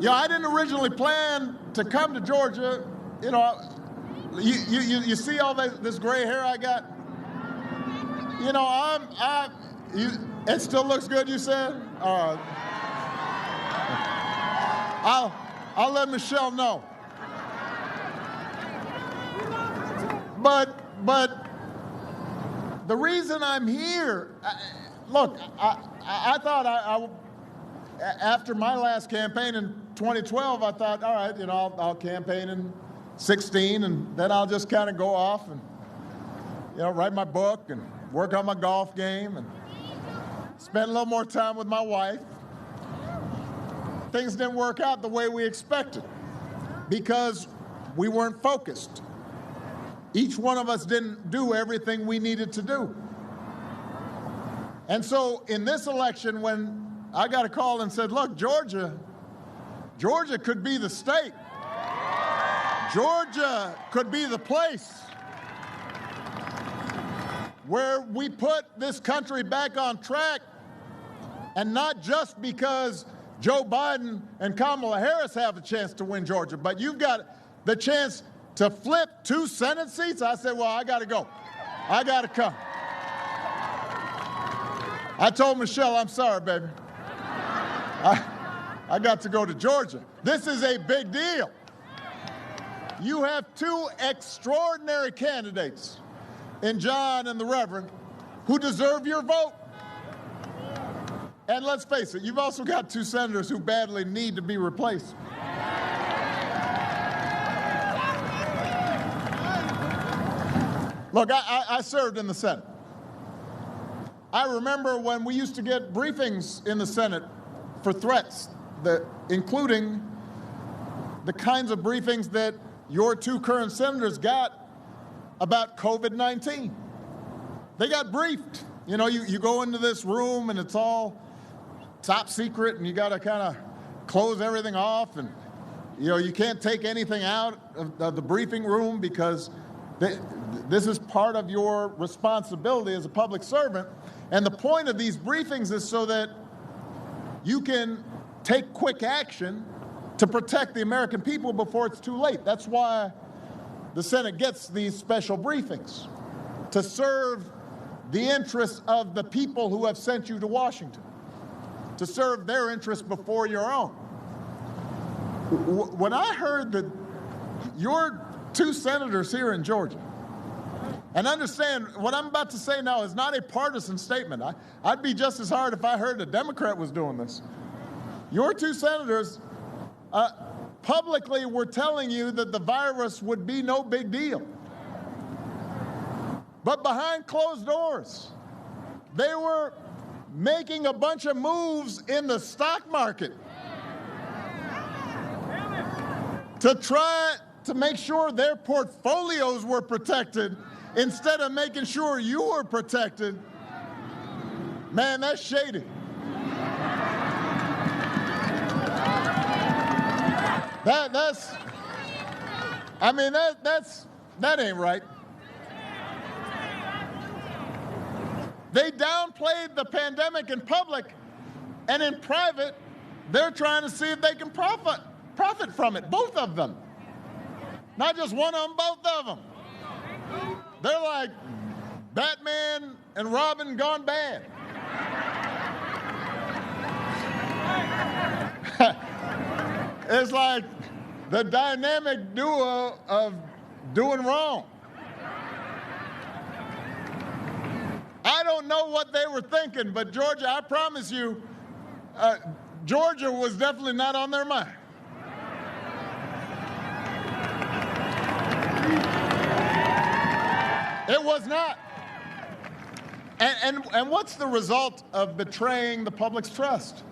I didn't originally plan to come to Georgia. You see all this gray hair I got? It still looks good, you said? All right. I'll let Michelle know. But the reason I'm here, look, I thought after my last campaign in 2012, I thought, all right, I'll campaign in 16, and then I'll just kind of go off and, write my book and work on my golf game and spend a little more time with my wife. Things didn't work out the way we expected because we weren't focused. Each one of us didn't do everything we needed to do. And so in this election, when I got a call and said, look, Georgia could be the state. Georgia could be the place where we put this country back on track, and not just because Joe Biden and Kamala Harris have a chance to win Georgia, but you've got the chance to flip 2 Senate seats. I said, well, I got to go. I got to come. I told Michelle, I'm sorry, baby. I got to go to Georgia. This is a big deal. You have 2 extraordinary candidates in John and the Reverend who deserve your vote. And let's face it, you've also got 2 senators who badly need to be replaced. Look, I served in the Senate. I remember when we used to get briefings in the Senate for threats, including the kinds of briefings that your 2 current senators got about COVID-19. They got briefed. You go into this room and it's all top secret, and you got to kind of close everything off, and you can't take anything out of the briefing room because this is part of your responsibility as a public servant. And the point of these briefings is so that you can take quick action to protect the American people before it's too late. That's why the Senate gets these special briefings, to serve the interests of the people who have sent you to Washington, to serve their interests before your own. When I heard that your 2 senators here in Georgia, and understand what I'm about to say now is not a partisan statement. I'd be just as hard if I heard a Democrat was doing this. Your 2 senators publicly were telling you that the virus would be no big deal. But behind closed doors, they were making a bunch of moves in the stock market to try to make sure their portfolios were protected instead of making sure you were protected. Man, that's shady. That ain't right. They downplayed the pandemic in public, and in private, they're trying to see if they can profit from it, both of them. Not just one of them, both of them. They're like Batman and Robin gone bad. It's like the dynamic duo of doing wrong. I don't know what they were thinking, but Georgia, I promise you, Georgia was definitely not on their mind. It was not. And what's the result of betraying the public's trust?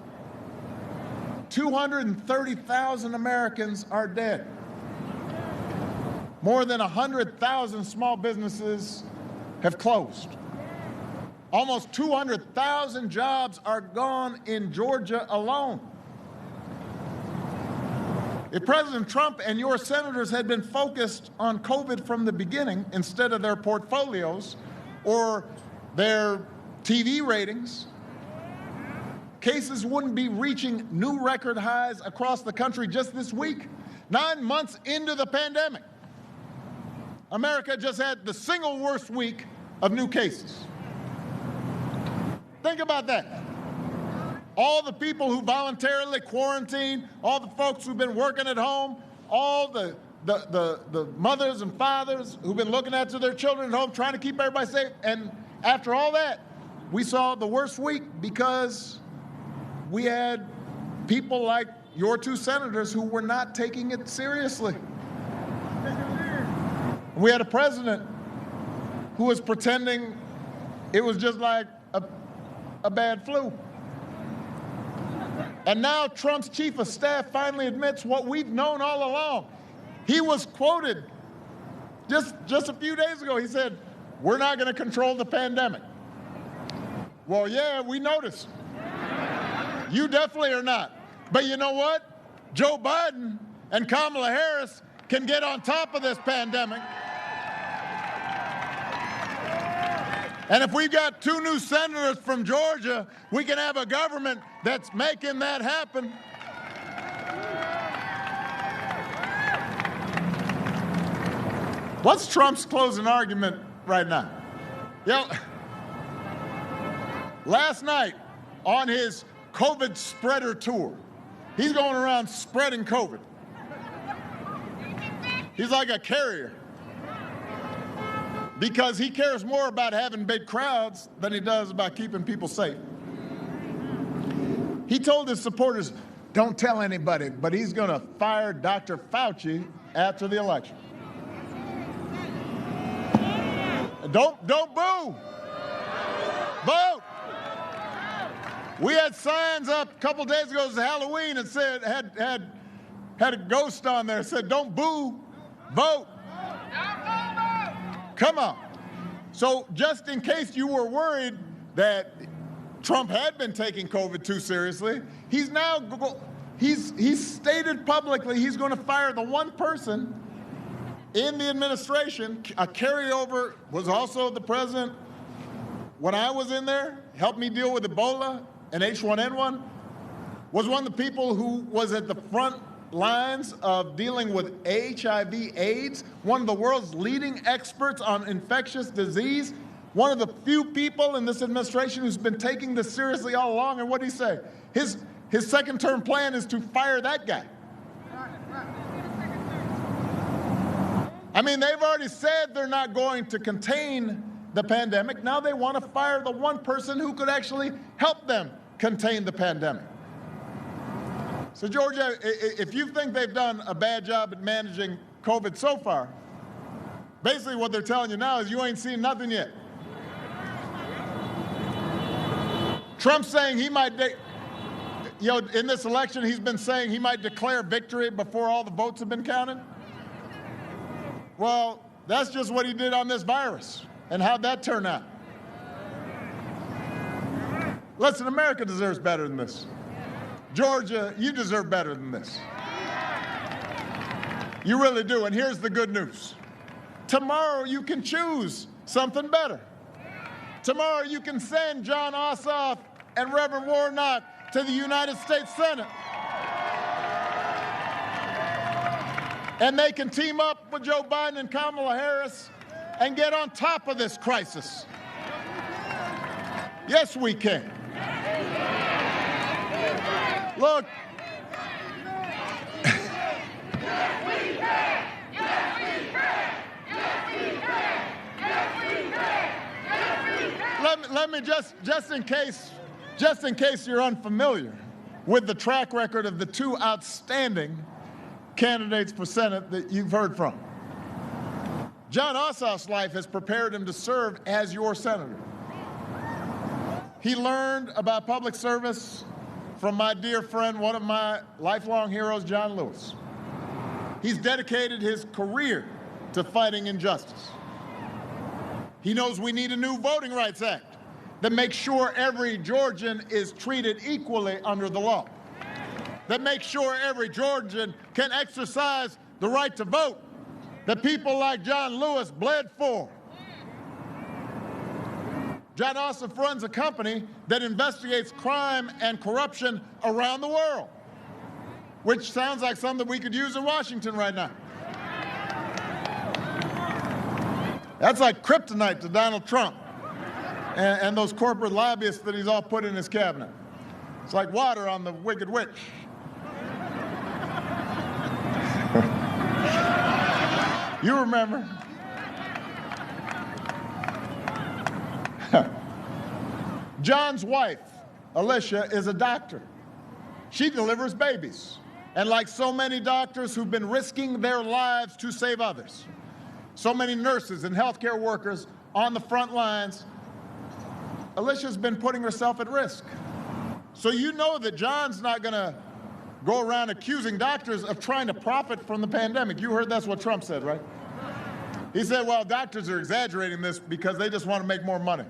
230,000 Americans are dead. More than 100,000 small businesses have closed. Almost 200,000 jobs are gone in Georgia alone. If President Trump and your senators had been focused on COVID from the beginning instead of their portfolios or their TV ratings, cases wouldn't be reaching new record highs across the country just this week. 9 months into the pandemic, America just had the single worst week of new cases. Think about that. All the people who voluntarily quarantined, all the folks who've been working at home, all the mothers and fathers who've been looking after their children at home, trying to keep everybody safe. And after all that, we saw the worst week because we had people like your two senators who were not taking it seriously. We had a president who was pretending it was just like a bad flu. And now Trump's chief of staff finally admits what we've known all along. He was quoted just a few days ago. He said, "We're not going to control the pandemic." Well, yeah, we noticed. You definitely are not. But you know what? Joe Biden and Kamala Harris can get on top of this pandemic. And if we've got two new senators from Georgia, we can have a government that's making that happen. What's Trump's closing argument right now? You know, last night on his COVID spreader tour, he's going around spreading COVID. He's like a carrier because he cares more about having big crowds than he does about keeping people safe. He told his supporters, don't tell anybody, but he's going to fire Dr. Fauci after the election. Don't boo. Vote. We had signs up a couple days ago, it was Halloween, and said had a ghost on there, said don't boo, vote. Come on. So just in case you were worried that Trump had been taking COVID too seriously, he's stated publicly he's going to fire the one person in the administration. A carryover was also the president when I was in there, helped me deal with Ebola and H1N1, was one of the people who was at the front lines of dealing with HIV/AIDS, one of the world's leading experts on infectious disease, one of the few people in this administration who's been taking this seriously all along. And what did he say? His second-term plan is to fire that guy. I mean, they've already said they're not going to contain the pandemic. Now they want to fire the one person who could actually help them contain the pandemic. So, Georgia, if you think they've done a bad job at managing COVID so far, basically what they're telling you now is you ain't seen nothing yet. Trump's saying he might, in this election, he's been saying he might declare victory before all the votes have been counted. Well, that's just what he did on this virus. And how'd that turn out? Listen, America deserves better than this. Georgia, you deserve better than this. You really do. And here's the good news. Tomorrow you can choose something better. Tomorrow you can send John Ossoff and Reverend Warnock to the United States Senate. And they can team up with Joe Biden and Kamala Harris and get on top of this crisis. Yes, we can. Look. Let me just in case you're unfamiliar with the track record of the two outstanding candidates for Senate that you've heard from. John Ossoff's life has prepared him to serve as your senator. He learned about public service from my dear friend, one of my lifelong heroes, John Lewis. He's dedicated his career to fighting injustice. He knows we need a new Voting Rights Act that makes sure every Georgian is treated equally under the law, that makes sure every Georgian can exercise the right to vote, that people like John Lewis bled for. John Ossoff runs a company that investigates crime and corruption around the world, which sounds like something we could use in Washington right now. That's like kryptonite to Donald Trump and those corporate lobbyists that he's all put in his cabinet. It's like water on the Wicked Witch. You remember? John's wife, Alicia, is a doctor. She delivers babies. And like so many doctors who've been risking their lives to save others, so many nurses and healthcare workers on the front lines, Alicia's been putting herself at risk. So you know that John's not going to go around accusing doctors of trying to profit from the pandemic. You heard that's what Trump said, right? He said, well, doctors are exaggerating this because they just want to make more money.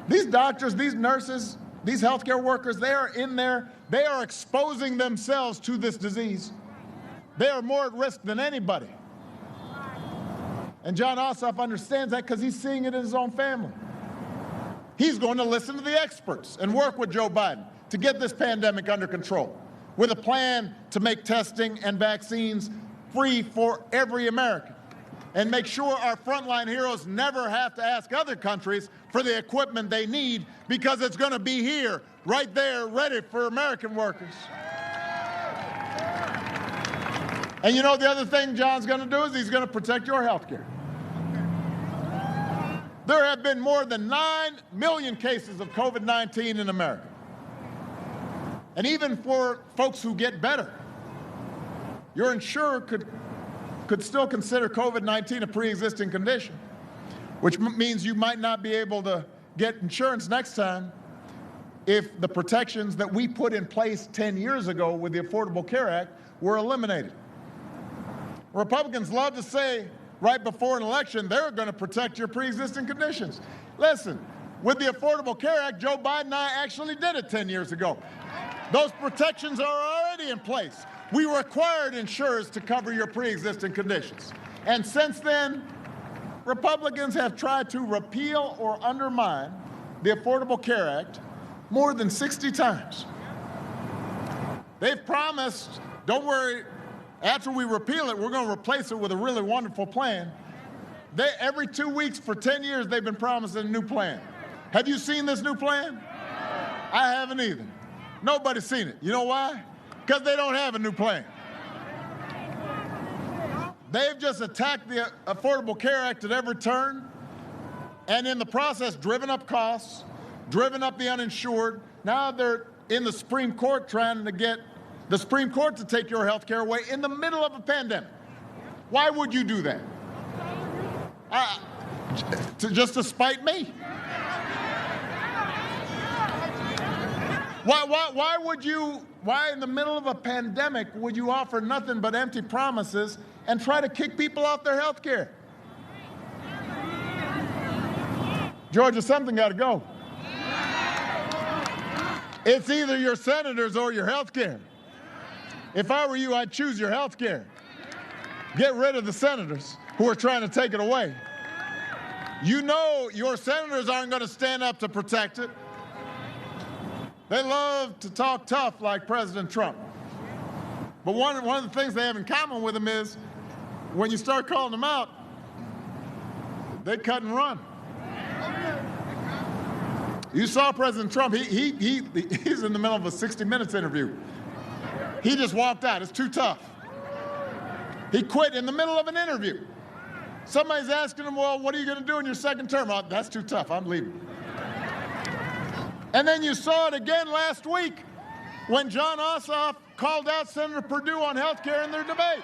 These doctors, these nurses, these healthcare workers, they are in there, they are exposing themselves to this disease. They are more at risk than anybody. And John Ossoff understands that because he's seeing it in his own family. He's going to listen to the experts and work with Joe Biden to get this pandemic under control, with a plan to make testing and vaccines free for every American, and make sure our frontline heroes never have to ask other countries for the equipment they need, because it's going to be here, right there, ready for American workers. And you know the other thing John's going to do is he's going to protect your health care. There have been more than 9 million cases of COVID-19 in America. And even for folks who get better, your insurer could still consider COVID-19 a pre-existing condition, which means you might not be able to get insurance next time if the protections that we put in place 10 years ago with the Affordable Care Act were eliminated. Republicans love to say right before an election they're going to protect your pre-existing conditions. Listen, with the Affordable Care Act, Joe Biden and I actually did it 10 years ago. Those protections are already in place. We required insurers to cover your pre-existing conditions. And since then, Republicans have tried to repeal or undermine the Affordable Care Act more than 60 times. They've promised, don't worry, after we repeal it, we're going to replace it with a really wonderful plan. Every 2 weeks for 10 years, they've been promising a new plan. Have you seen this new plan? I haven't either. Nobody's seen it. You know why? Because they don't have a new plan. They've just attacked the Affordable Care Act at every turn, and in the process, driven up costs, driven up the uninsured. Now they're in the Supreme Court trying to get the Supreme Court to take your health care away in the middle of a pandemic. Why would you do that? Just to spite me. Why in the middle of a pandemic would you offer nothing but empty promises and try to kick people off their health care? Georgia, something got to go. It's either your senators or your health care. If I were you, I'd choose your health care. Get rid of the senators who are trying to take it away. You know your senators aren't going to stand up to protect it. They love to talk tough like President Trump. But one of the things they have in common with him is when you start calling them out, they cut and run. You saw President Trump, he's in the middle of a 60 Minutes interview. He just walked out. It's too tough. He quit in the middle of an interview. Somebody's asking him, well, what are you going to do in your second term? Oh, that's too tough. I'm leaving. And then you saw it again last week when John Ossoff called out Senator Perdue on health care in their debate.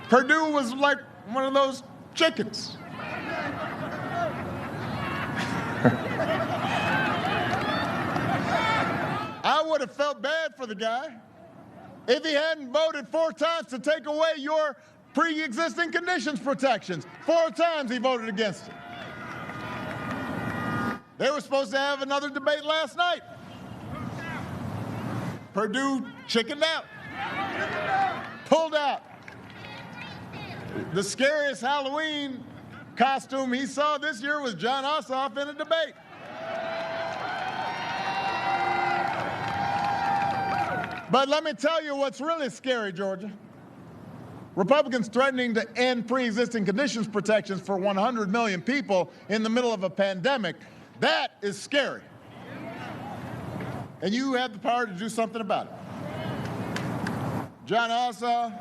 Perdue was like one of those chickens. I would have felt bad for the guy if he hadn't voted 4 times to take away your pre-existing conditions protections. 4 times he voted against it. They were supposed to have another debate last night. Perdue chickened out, pulled out. The scariest Halloween costume he saw this year was John Ossoff in a debate. But let me tell you what's really scary, Georgia. Republicans threatening to end pre-existing conditions protections for 100 million people in the middle of a pandemic. That is scary. And you have the power to do something about it. John Ossoff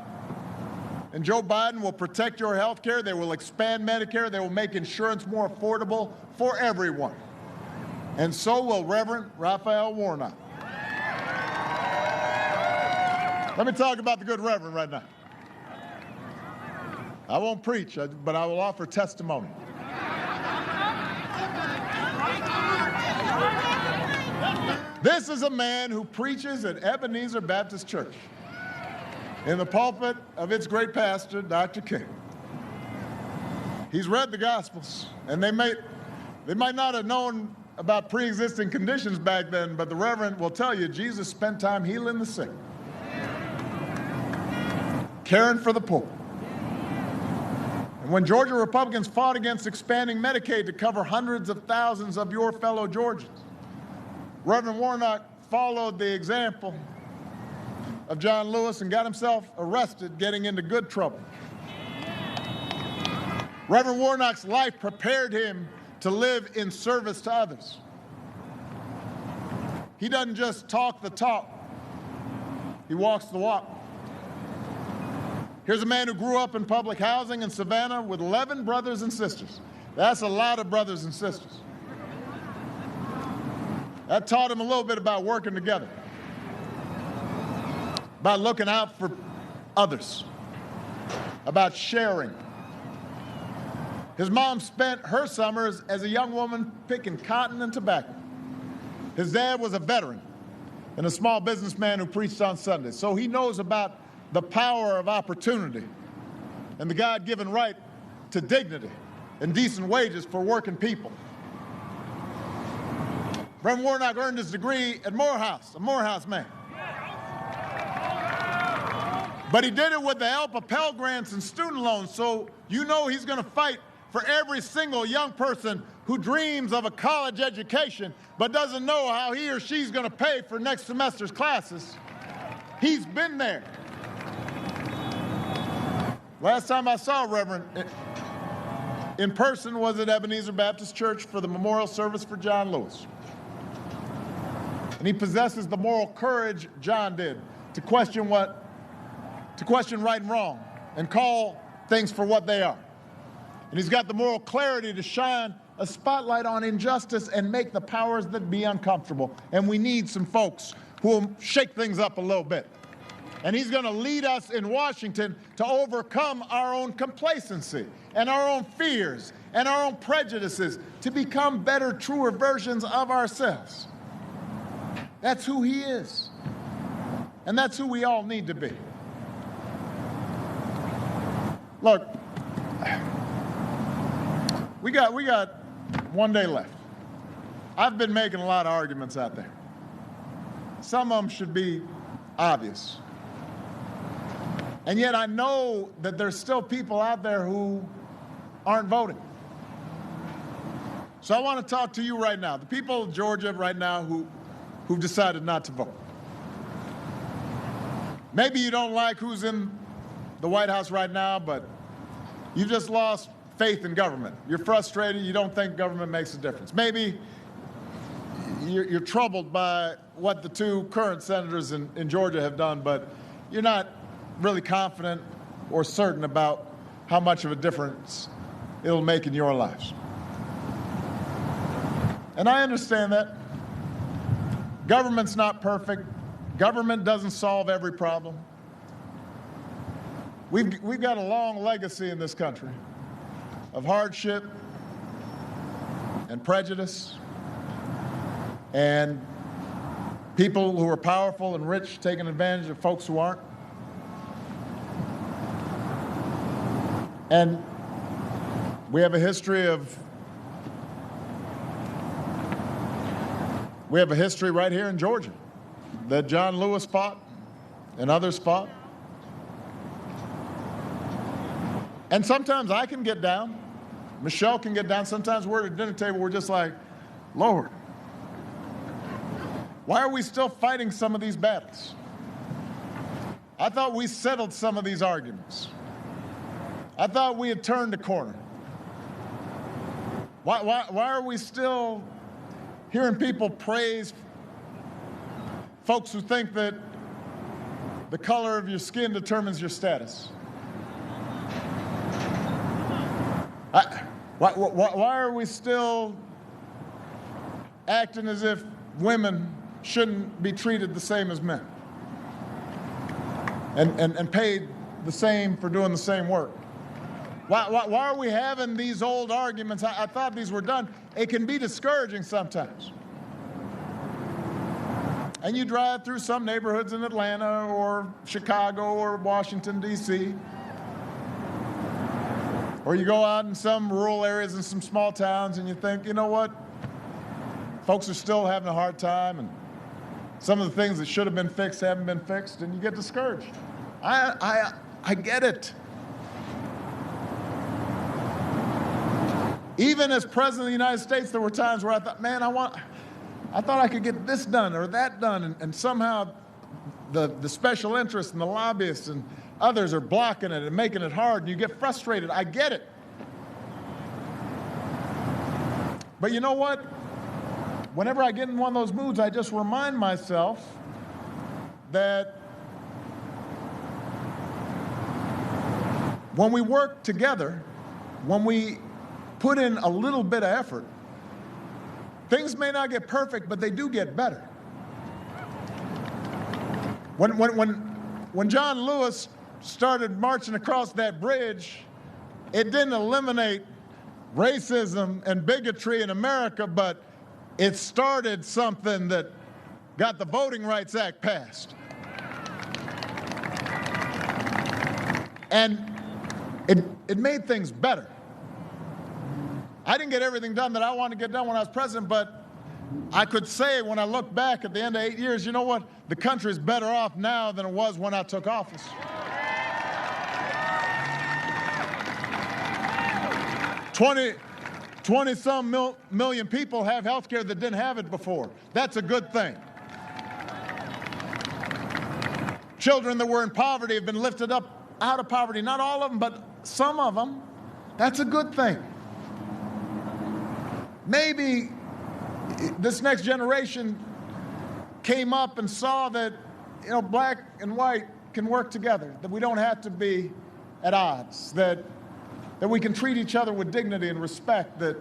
and Joe Biden will protect your health care. They will expand Medicare. They will make insurance more affordable for everyone. And so will Reverend Raphael Warnock. Let me talk about the good Reverend right now. I won't preach, but I will offer testimony. This is a man who preaches at Ebenezer Baptist Church in the pulpit of its great pastor, Dr. King. He's read the Gospels, and they might not have known about pre-existing conditions back then, but the Reverend will tell you Jesus spent time healing the sick, caring for the poor. And when Georgia Republicans fought against expanding Medicaid to cover hundreds of thousands of your fellow Georgians, Reverend Warnock followed the example of John Lewis and got himself arrested, getting into good trouble. Reverend Warnock's life prepared him to live in service to others. He doesn't just talk the talk, he walks the walk. Here's a man who grew up in public housing in Savannah with 11 brothers and sisters. That's a lot of brothers and sisters. That taught him a little bit about working together, about looking out for others, about sharing. His mom spent her summers as a young woman picking cotton and tobacco. His dad was a veteran and a small businessman who preached on Sundays, so he knows about the power of opportunity and the God-given right to dignity and decent wages for working people. Reverend Warnock earned his degree at Morehouse, a Morehouse man. But he did it with the help of Pell Grants and student loans, so you know he's going to fight for every single young person who dreams of a college education but doesn't know how he or she's going to pay for next semester's classes. He's been there. Last time I saw Reverend in person was at Ebenezer Baptist Church for the memorial service for John Lewis. And he possesses the moral courage John did to question right and wrong and call things for what they are. And he's got the moral clarity to shine a spotlight on injustice and make the powers that be uncomfortable. And we need some folks who will shake things up a little bit. And he's going to lead us in Washington to overcome our own complacency and our own fears and our own prejudices to become better, truer versions of ourselves. That's who he is. And that's who we all need to be. Look, we got 1 day left. I've been making a lot of arguments out there. Some of them should be obvious. And yet I know that there's still people out there who aren't voting. So I want to talk to you right now, the people of Georgia right now who've decided not to vote. Maybe you don't like who's in the White House right now, but you've just lost faith in government. You're frustrated. You don't think government makes a difference. Maybe you're troubled by what the two current senators in Georgia have done, but you're not really confident or certain about how much of a difference it'll make in your lives. And I understand that. Government's not perfect. Government doesn't solve every problem. We've got a long legacy in this country of hardship and prejudice and people who are powerful and rich taking advantage of folks who aren't. And we have a history right here in Georgia that John Lewis fought and others fought. And sometimes I can get down. Michelle can get down. Sometimes we're at a dinner table, we're just like, Lord, why are we still fighting some of these battles? I thought we settled some of these arguments. I thought we had turned a corner. Why are we still hearing people praise folks who think that the color of your skin determines your status? Why are we still acting as if women shouldn't be treated the same as men and paid the same for doing the same work? Why are we having these old arguments? I thought these were done. It can be discouraging sometimes. And you drive through some neighborhoods in Atlanta or Chicago or Washington, D.C., or you go out in some rural areas in some small towns and you think, you know what? Folks are still having a hard time, and some of the things that should have been fixed haven't been fixed, and you get discouraged. I get it. Even as President of the United States, there were times where I thought, man, I thought I could get this done or that done, and somehow the special interests and the lobbyists and others are blocking it and making it hard, and you get frustrated. I get it. But you know what? Whenever I get in one of those moods, I just remind myself that when we work together, when we put in a little bit of effort, things may not get perfect, but they do get better. When John Lewis started marching across that bridge, it didn't eliminate racism and bigotry in America, but it started something that got the Voting Rights Act passed. And it made things better. I didn't get everything done that I wanted to get done when I was president, but I could say when I look back at the end of 8 years, you know what? The country is better off now than it was when I took office. 20-some million people have health care that didn't have it before. That's a good thing. Children that were in poverty have been lifted up out of poverty. Not all of them, but some of them. That's a good thing. Maybe this next generation came up and saw that, you know, black and white can work together, that we don't have to be at odds, that we can treat each other with dignity and respect, that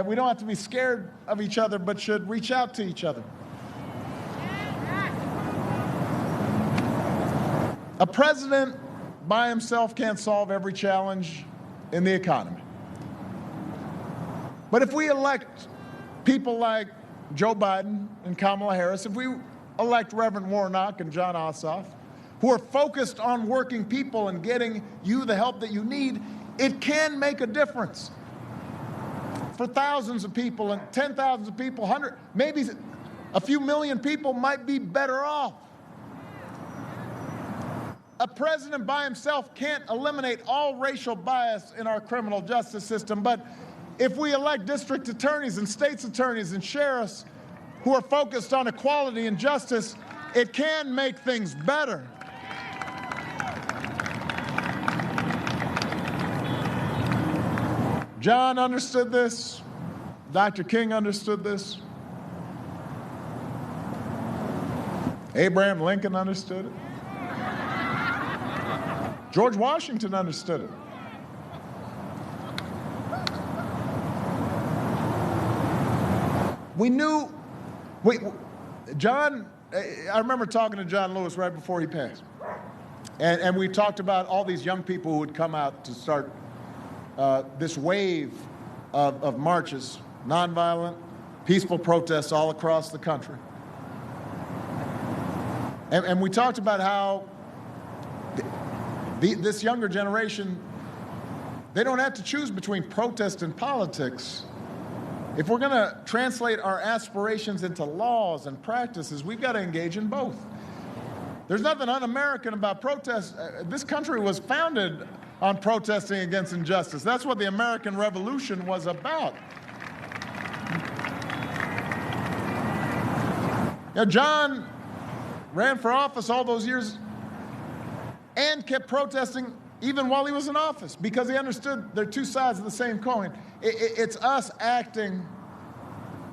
we don't have to be scared of each other, but should reach out to each other. A president by himself can't solve every challenge in the economy. But if we elect people like Joe Biden and Kamala Harris, if we elect Reverend Warnock and John Ossoff, who are focused on working people and getting you the help that you need, it can make a difference for thousands of people and 10,000s of people, 100, maybe a few million people might be better off. A president by himself can't eliminate all racial bias in our criminal justice system, but if we elect district attorneys and state's attorneys and sheriffs who are focused on equality and justice, it can make things better. John understood this. Dr. King understood this. Abraham Lincoln understood it. George Washington understood it. We knew, John, I remember talking to John Lewis right before he passed. And we talked about all these young people who would come out to start this wave of marches, nonviolent, peaceful protests all across the country. And we talked about how this younger generation, they don't have to choose between protest and politics. If we're going to translate our aspirations into laws and practices, we've got to engage in both. There's nothing un-American about protest. This country was founded on protesting against injustice. That's what the American Revolution was about. Now, John ran for office all those years and kept protesting even while he was in office because he understood they're two sides of the same coin. It's us acting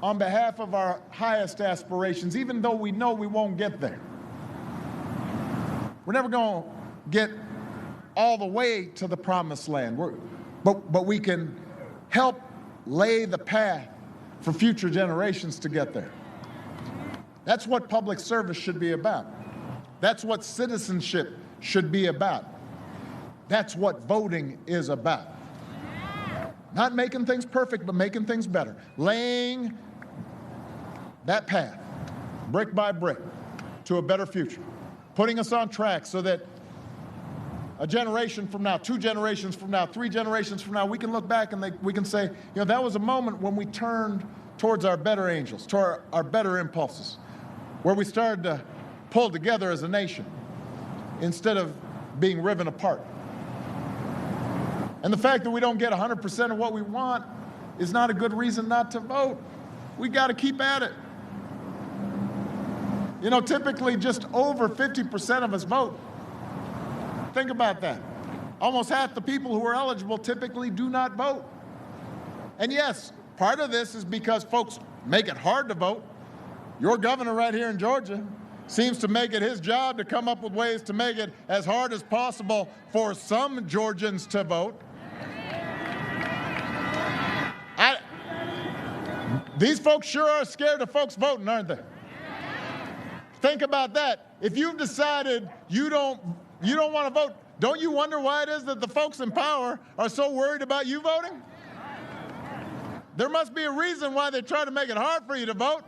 on behalf of our highest aspirations, even though we know we won't get there. We're never going to get all the way to the promised land, but we can help lay the path for future generations to get there. That's what public service should be about. That's what citizenship should be about. That's what voting is about. Not making things perfect, but making things better. Laying that path, brick by brick, to a better future. Putting us on track so that a generation from now, 2 generations from now, 3 generations from now, we can look back and we can say, that was a moment when we turned towards our better angels, toward our better impulses, where we started to pull together as a nation instead of being riven apart. And the fact that we don't get 100% of what we want is not a good reason not to vote. We got to keep at it. Typically just over 50% of us vote. Think about that. Almost half the people who are eligible typically do not vote. And yes, part of this is because folks make it hard to vote. Your governor right here in Georgia seems to make it his job to come up with ways to make it as hard as possible for some Georgians to vote. These folks sure are scared of folks voting, aren't they? Think about that. If you've decided you don't want to vote, don't you wonder why it is that the folks in power are so worried about you voting? There must be a reason why they try to make it hard for you to vote.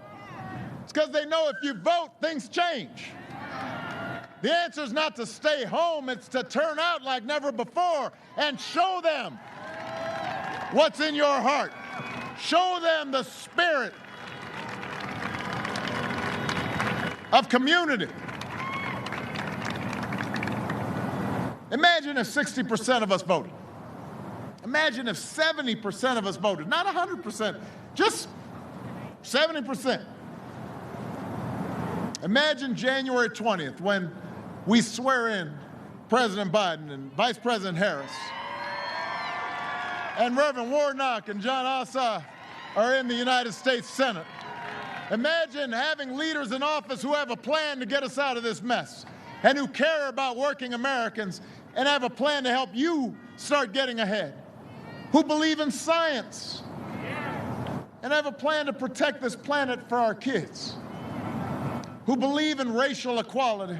It's because they know if you vote, things change. The answer is not to stay home, it's to turn out like never before and show them what's in your heart. Show them the spirit of community. Imagine if 60% of us voted. Imagine if 70% of us voted. Not 100%, just 70%. Imagine January 20th when we swear in President Biden and Vice President Harris and Reverend Warnock and John Ossoff are in the United States Senate. Imagine having leaders in office who have a plan to get us out of this mess and who care about working Americans and have a plan to help you start getting ahead, who believe in science and have a plan to protect this planet for our kids, who believe in racial equality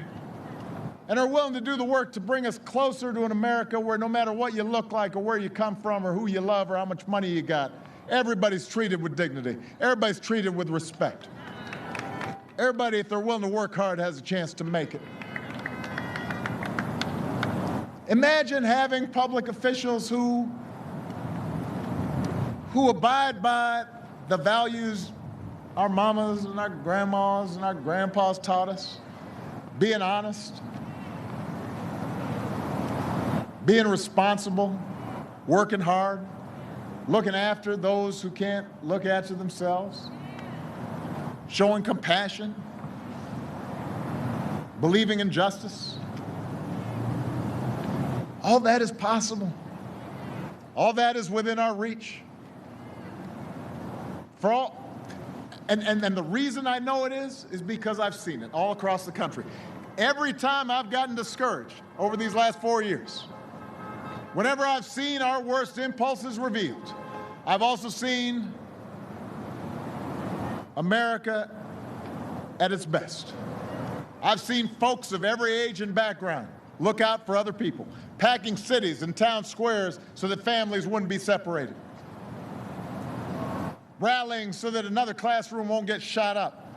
and are willing to do the work to bring us closer to an America where no matter what you look like or where you come from or who you love or how much money you got, everybody's treated with dignity. Everybody's treated with respect. Everybody, if they're willing to work hard, has a chance to make it. Imagine having public officials who abide by the values our mamas and our grandmas and our grandpas taught us. Being honest, being responsible, working hard, looking after those who can't look after themselves, showing compassion, believing in justice. All that is possible. All that is within our reach. And the reason I know it is because I've seen it all across the country. Every time I've gotten discouraged over these last 4 years, whenever I've seen our worst impulses revealed, I've also seen America at its best. I've seen folks of every age and background look out for other people, packing cities and town squares so that families wouldn't be separated, rallying so that another classroom won't get shot up,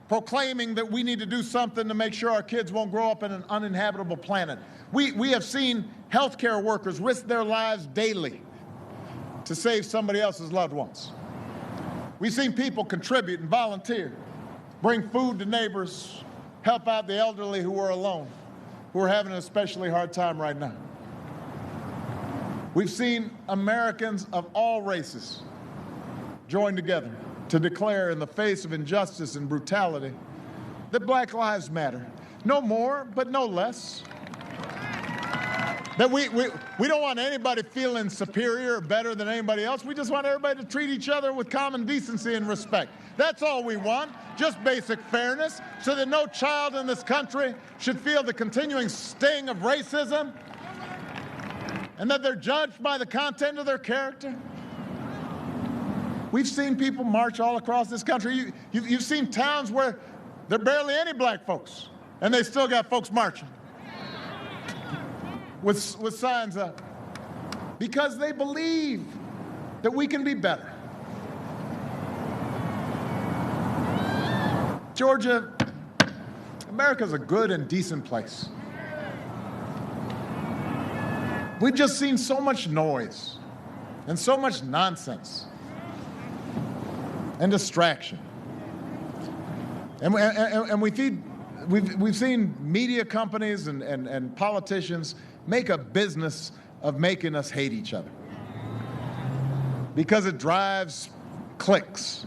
proclaiming that we need to do something to make sure our kids won't grow up in an uninhabitable planet. We have seen healthcare workers risk their lives daily to save somebody else's loved ones. We've seen people contribute and volunteer, bring food to neighbors, help out the elderly who are alone, who are having an especially hard time right now. We've seen Americans of all races join together to declare in the face of injustice and brutality that Black lives matter. No more, but no less. That we don't want anybody feeling superior or better than anybody else. We just want everybody to treat each other with common decency and respect. That's all we want, just basic fairness, so that no child in this country should feel the continuing sting of racism and that they're judged by the content of their character. We've seen people march all across this country. You've seen towns where there are barely any black folks, and they still got folks marching with signs up because they believe that we can be better. Georgia, America's a good and decent place. We've just seen so much noise and so much nonsense and distraction. And we've seen media companies and politicians make a business of making us hate each other because it drives clicks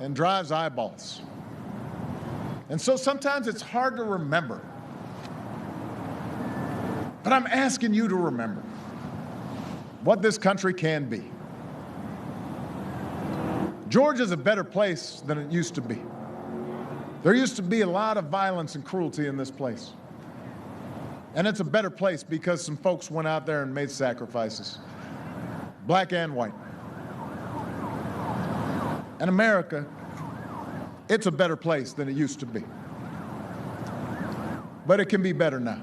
and drives eyeballs. And so sometimes it's hard to remember. But I'm asking you to remember what this country can be. Georgia's a better place than it used to be. There used to be a lot of violence and cruelty in this place. And it's a better place because some folks went out there and made sacrifices, black and white. And America, it's a better place than it used to be. But it can be better now.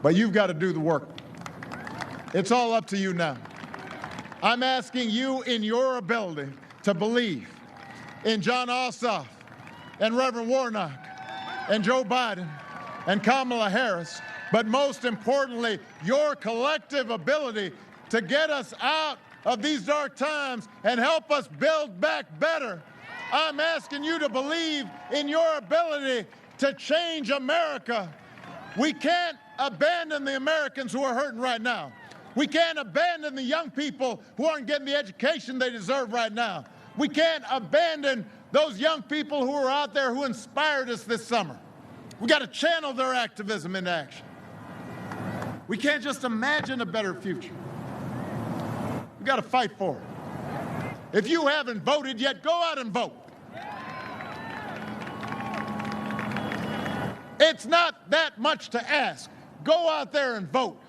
But you've got to do the work. It's all up to you now. I'm asking you in your ability to believe in John Ossoff and Reverend Warnock and Joe Biden and Kamala Harris, but most importantly, your collective ability to get us out of these dark times and help us build back better. I'm asking you to believe in your ability to change America. We can't abandon the Americans who are hurting right now. We can't abandon the young people who aren't getting the education they deserve right now. We can't abandon those young people who are out there who inspired us this summer. We got to channel their activism into action. We can't just imagine a better future. We got to fight for it. If you haven't voted yet, go out and vote. It's not that much to ask. Go out there and vote.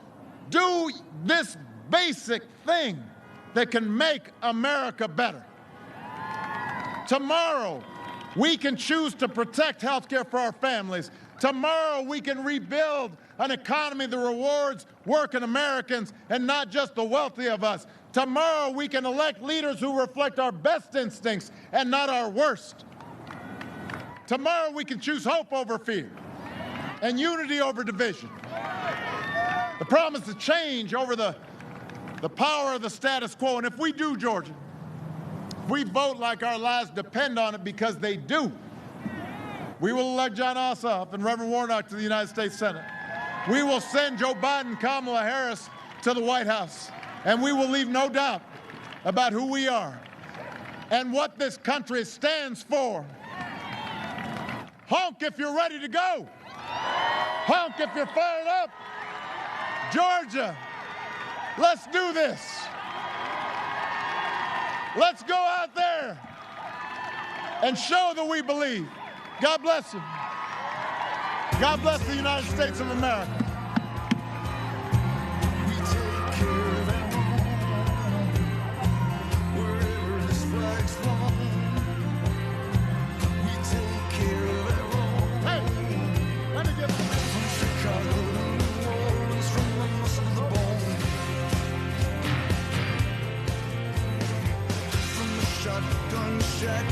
Do this basic thing that can make America better. Tomorrow, we can choose to protect health care for our families. Tomorrow, we can rebuild an economy that rewards working Americans and not just the wealthy of us. Tomorrow, we can elect leaders who reflect our best instincts and not our worst. Tomorrow, we can choose hope over fear and unity over division. The promise to change over the power of the status quo. And if we do, Georgia, if we vote like our lives depend on it, because they do, we will elect John Ossoff and Reverend Warnock to the United States Senate. We will send Joe Biden and Kamala Harris to the White House. And we will leave no doubt about who we are and what this country stands for. Honk if you're ready to go. Honk if you're fired up. Georgia, let's do this. Let's go out there and show that we believe. God bless you. God bless the United States of America. We take care of our home, wherever this flag's flown. We take care of our own. Hey, let me get From Chicago to New Orleans, from the muscle to the bone. From the shotgun shack